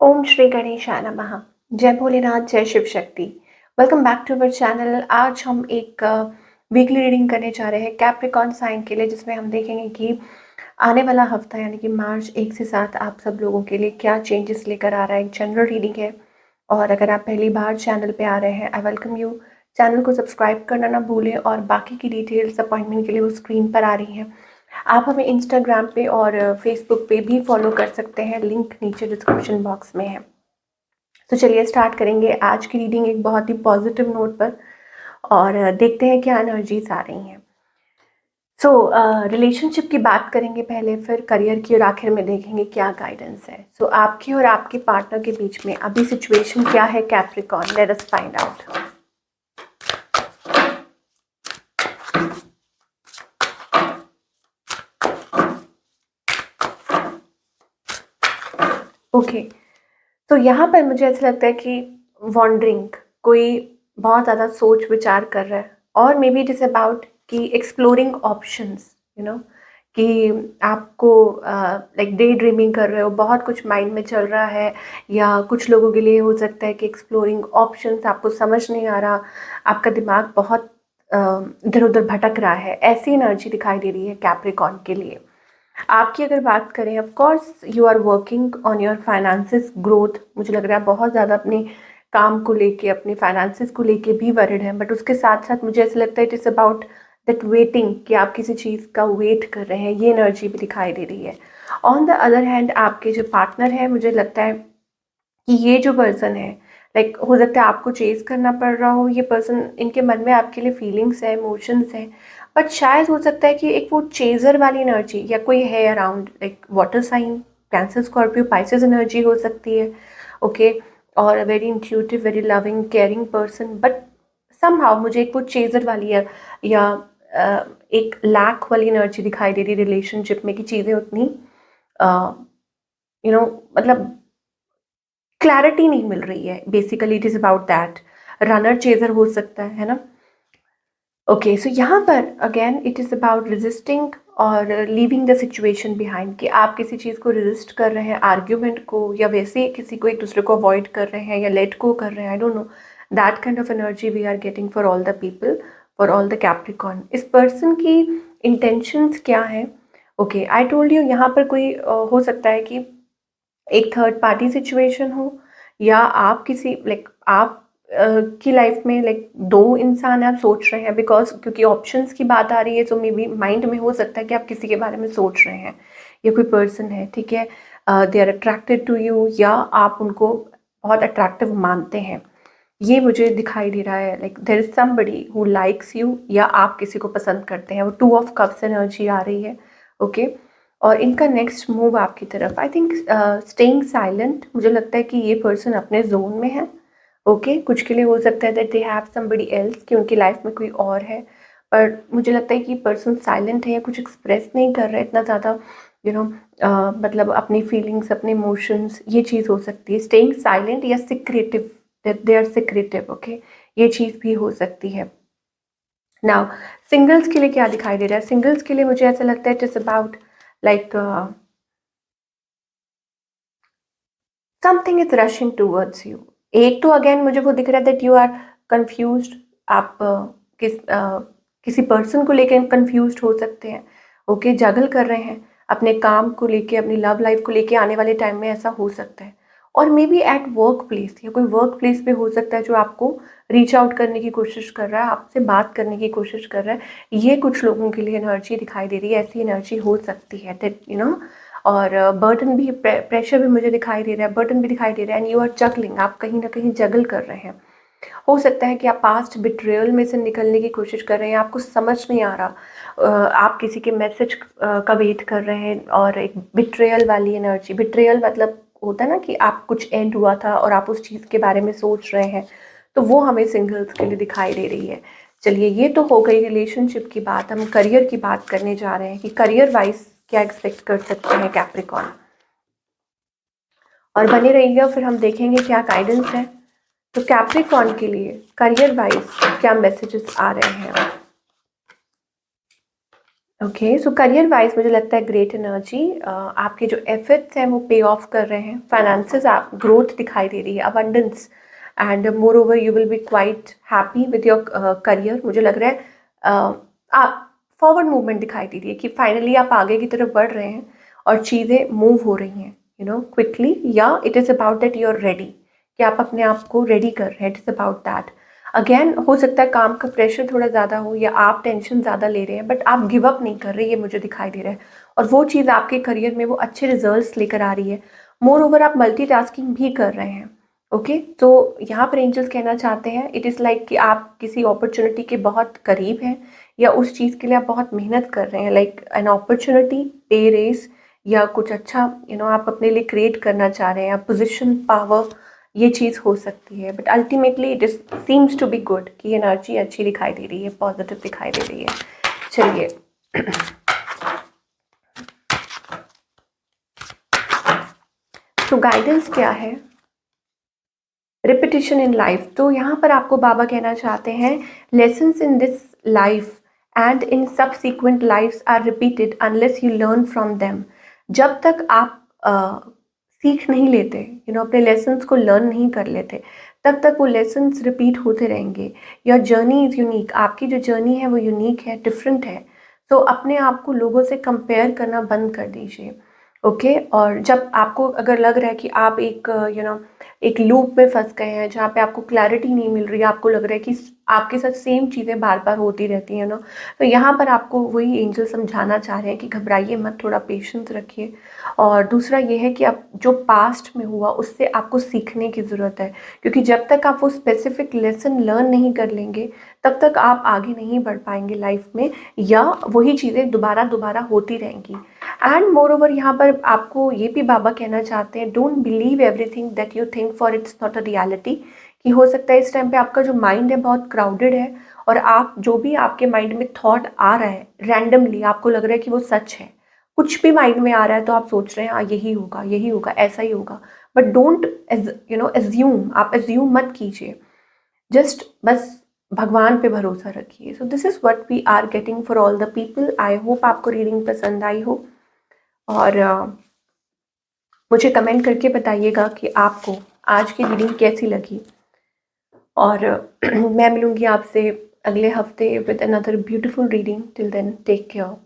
ओम श्री गणेशाय नमः। जय भोलेनाथ, जय Shiv Shakti. Welcome back to our channel. आज हम एक वीकली रीडिंग करने जा रहे हैं कैप्रिकॉर्न साइन के लिए, जिसमें हम देखेंगे कि आने वाला हफ्ता यानी कि मार्च 1 से 7 आप सब लोगों के लिए क्या चेंजेस लेकर आ रहा है। एक जनरल रीडिंग है और अगर आप पहली बार चैनल पे आ रहे हैं, आई वेलकम यू। चैनल को सब्सक्राइब करना ना भूलें और बाकी की डिटेल्स अपॉइंटमेंट के लिए वो स्क्रीन पर आ रही हैं। आप हमें इंस्टाग्राम पे और फेसबुक पे भी फॉलो कर सकते हैं, लिंक नीचे डिस्क्रिप्शन बॉक्स में है। तो चलिए स्टार्ट करेंगे आज की रीडिंग एक बहुत ही पॉजिटिव नोट पर और देखते हैं क्या एनर्जीज आ रही हैं। सो रिलेशनशिप की बात करेंगे पहले, फिर करियर की और आखिर में देखेंगे क्या गाइडेंस है। सो आपकी और आपके पार्टनर के बीच में अभी सिचुएशन क्या है Capricorn, let us find out. Okay, तो यहाँ पर मुझे ऐसा लगता है कि वॉन्डरिंग, कोई बहुत ज़्यादा सोच विचार कर रहा है और may be it is about कि एक्सप्लोरिंग ऑप्शंस, यू नो, कि आपको लाइक डे ड्रीमिंग कर रहे हो, बहुत कुछ माइंड में चल रहा है। या कुछ लोगों के लिए हो सकता है कि एक्सप्लोरिंग ऑप्शंस, आपको समझ नहीं आ रहा, आपका दिमाग बहुत इधर उधर भटक रहा है। ऐसी एनर्जी दिखाई दे रही है कैप्रिकॉर्न के लिए। आपकी अगर बात करें, of course you are working on your finances growth. मुझे लग रहा है बहुत ज़्यादा अपने काम को लेके, अपने फाइनेंसिस को लेके भी वरिड हैं, बट उसके साथ साथ मुझे ऐसा लगता है it is about that waiting, कि आप किसी चीज़ का वेट कर रहे हैं। ये एनर्जी भी दिखाई दे रही है। ऑन द अदर हैंड आपके जो पार्टनर है, मुझे लगता है कि ये जो पर्सन है, लाइक हो सकता है आपको चेज़ करना पड़ रहा हो। ये पर्सन, इनके मन में आपके लिए फीलिंग्स है, इमोशंस हैं, बट शायद हो सकता है कि एक वो चेज़र वाली एनर्जी या कोई है around, like water sign, cancer, Scorpio, Pisces energy हो सकती है। ओके, और a very intuitive, very loving, caring person, but somehow मुझे एक वो चेज़र वाली या एक लैक वाली एनर्जी दिखाई दे रही रिलेशनशिप में, कि चीज़ें उतनी यू नो मतलब क्लैरिटी नहीं मिल रही है। Basically it is about that. Runner chaser हो सकता है ना। ओके, सो यहाँ पर again it is about resisting और लीविंग द सिचुएशन बिहाइंड, कि आप किसी चीज़ को रेजिस्ट कर रहे हैं, आर्ग्यूमेंट को, या वैसे ही किसी को, एक दूसरे को अवॉइड कर रहे हैं या लेट गो कर रहे हैं। I don't know, that kind of energy we are getting for all the people, for all the Capricorn. इस पर्सन की इंटेंशंस क्या है? ओके, आई टोल्ड यू, यहाँ पर कोई हो सकता है कि एक थर्ड पार्टी सिचुएशन हो, या आप किसी लाइक आप की लाइफ में लाइक दो इंसान आप सोच रहे हैं, बिकॉज क्योंकि ऑप्शंस की बात आ रही है, तो मे बी माइंड में हो सकता है कि आप किसी के बारे में सोच रहे हैं, या कोई पर्सन है, ठीक है, they are attracted to you, या आप उनको बहुत अट्रैक्टिव मानते हैं। ये मुझे दिखाई दे रहा है, like there is somebody who likes you, या आप किसी को पसंद करते हैं। वो 2 ऑफ कप्स एनर्जी आ रही है। ओके, और इनका नेक्स्ट मूव आपकी तरफ, आई थिंक स्टेइंग साइलेंट। मुझे लगता है कि ये पर्सन अपने जोन में है। ओके, कुछ के लिए हो सकता है that they have somebody else, कि उनकी लाइफ में कोई और है, पर मुझे लगता है कि पर्सन साइलेंट है या कुछ एक्सप्रेस नहीं कर रहा है इतना ज़्यादा, यू नो, मतलब अपनी फीलिंग्स, अपने इमोशंस। ये चीज़ हो सकती है स्टेइंग साइलेंट, या secretive, that they are secretive. Okay, ये चीज़ भी हो सकती है। नाउ सिंगल्स के लिए क्या दिखाई दे रहा है? सिंगल्स के लिए मुझे ऐसा लगता है it is about like something is rushing towards you. एक तो अगेन मुझे वो दिख रहा है दैट यू आर कंफ्यूज्ड। आप किसी पर्सन को लेकर कंफ्यूज्ड हो सकते हैं। ओके, जगल कर रहे हैं अपने काम को लेके, अपनी लव लाइफ को लेके। आने वाले टाइम में ऐसा हो सकता है। और may be at work place, या कोई वर्क प्लेस पे हो सकता है जो आपको रीच आउट करने की कोशिश कर रहा है, आपसे बात करने की कोशिश कर रहा है। ये कुछ लोगों के लिए एनर्जी दिखाई दे रही है। ऐसी एनर्जी हो सकती है दैट यू नो। और बर्डन भी, प्रेशर भी मुझे दिखाई दे रहा है, बर्डन भी दिखाई दे रहा है, एंड यू आर जगलिंग, आप कहीं ना कहीं जगल कर रहे हैं। हो सकता है कि आप पास्ट बिट्रेयल में से निकलने की कोशिश कर रहे हैं, आपको समझ नहीं आ रहा, आप किसी के मैसेज का वेट कर रहे हैं, और एक बिट्रेयल वाली एनर्जी। बिट्रेयल मतलब होता है ना कि आप कुछ एंड हुआ था और आप उस चीज़ के बारे में सोच रहे हैं, तो वो हमें सिंगल्स के लिए दिखाई दे रही है। चलिए, ये तो हो गई रिलेशनशिप की बात। हम करियर की बात करने जा रहे हैं कि करियर वाइज क्या एक्सपेक्ट कर सकते हैं कैप्रिकॉर्न। और बने रहिएगा, फिर हम देखेंगे क्या गाइडेंस है। तो कैप्रिकॉर्न के लिए करियर वाइज क्या मैसेजेस आ रहे हैं। ओके, सो करियर वाइज मुझे लगता है ग्रेट एनर्जी, आपके जो एफर्ट्स हैं वो पे ऑफ कर रहे हैं, फाइनेंसेस आप ग्रोथ दिखाई दे रही है, abundance, and more over you will be quite happy with your career. मुझे लग रहा है आप फॉरवर्ड मूवमेंट दिखाई दे रही है कि फाइनली आप आगे की तरफ बढ़ रहे हैं और चीज़ें मूव हो रही हैं क्विकली, या it is about that you are ready, कि आप अपने आप को रेडी कर रहे हैं, it is about that. Again हो सकता है काम का प्रेशर थोड़ा ज़्यादा हो या आप टेंशन ज़्यादा ले रहे हैं, बट आप गिव अप नहीं कर रहे, ये मुझे दिखाई दे रहा है, और वो चीज़ आपके करियर में वो अच्छे रिजल्ट्स लेकर आ रही है। मोर ओवर आप मल्टीटास्किंग भी कर रहे हैं। ओके, तो यहाँ पर एंजल्स कहना चाहते हैं इट इज़ लाइक कि आप किसी अपॉर्चुनिटी के बहुत करीब हैं, या उस चीज़ के लिए आप बहुत मेहनत कर रहे हैं, लाइक एन अपॉर्चुनिटी, पे रेस, या कुछ अच्छा आप अपने लिए क्रिएट करना चाह रहे हैं, पोजिशन, पावर, ये चीज़ हो सकती है। But ultimately it is seems to be good, कि एनर्जी अच्छी दिखाई दे रही है, पॉजिटिव दिखाई दे रही है। चलिए तो गाइडेंस क्या है? Repetition in life. तो यहाँ पर आपको बाबा कहना चाहते हैं lessons in this life and in subsequent lifes are repeated unless you learn from them. जब तक आप सीख नहीं लेते, अपने लेसन्स को लर्न नहीं कर लेते, तब तक वो लेसन्स रिपीट होते रहेंगे। योर जर्नी इज़ यूनिक, आपकी जो जर्नी है वो यूनिक है, डिफरेंट है। तो अपने आप को लोगों से कंपेयर करना बंद कर दीजिए। ओके, और जब आपको अगर लग रहा है कि आप एक एक लूप में फंस गए हैं जहाँ पे आपको क्लैरिटी नहीं मिल रही है, आपको लग रहा है कि आपके साथ सेम चीज़ें बार बार होती रहती हैं तो यहाँ पर आपको वही एंजल समझाना चाह रहे हैं कि घबराइए मत, थोड़ा पेशेंस रखिए। और दूसरा ये है कि आप जो पास्ट में हुआ उससे आपको सीखने की ज़रूरत है, क्योंकि जब तक आप वो स्पेसिफिक लेसन लर्न नहीं कर लेंगे तब तक आप आगे नहीं बढ़ पाएंगे लाइफ में, या वही चीज़ें दोबारा दोबारा होती रहेंगी। एंड मोर ओवर यहाँ पर आपको ये भी बाबा कहना चाहते हैं don't believe everything that you think for its not a reality, कि हो सकता है इस टाइम पे आपका जो माइंड है बहुत क्राउडेड है, और आप जो भी आपके माइंड में थॉट आ रहा है रैंडमली आपको लग रहा है कि वो सच है। कुछ भी माइंड में आ रहा है तो आप सोच रहे हैं हाँ यही होगा ऐसा ही होगा, बट डोंट एज्यूम, आप एज्यूम मत कीजिए, जस्ट बस भगवान पे भरोसा रखिए। So this is what we are getting for all the people. I hope आपको रीडिंग पसंद आई हो, और मुझे कमेंट करके बताइएगा कि आपको आज की रीडिंग कैसी लगी। और मैं मिलूँगी आपसे अगले हफ्ते with another beautiful reading. Till then take care.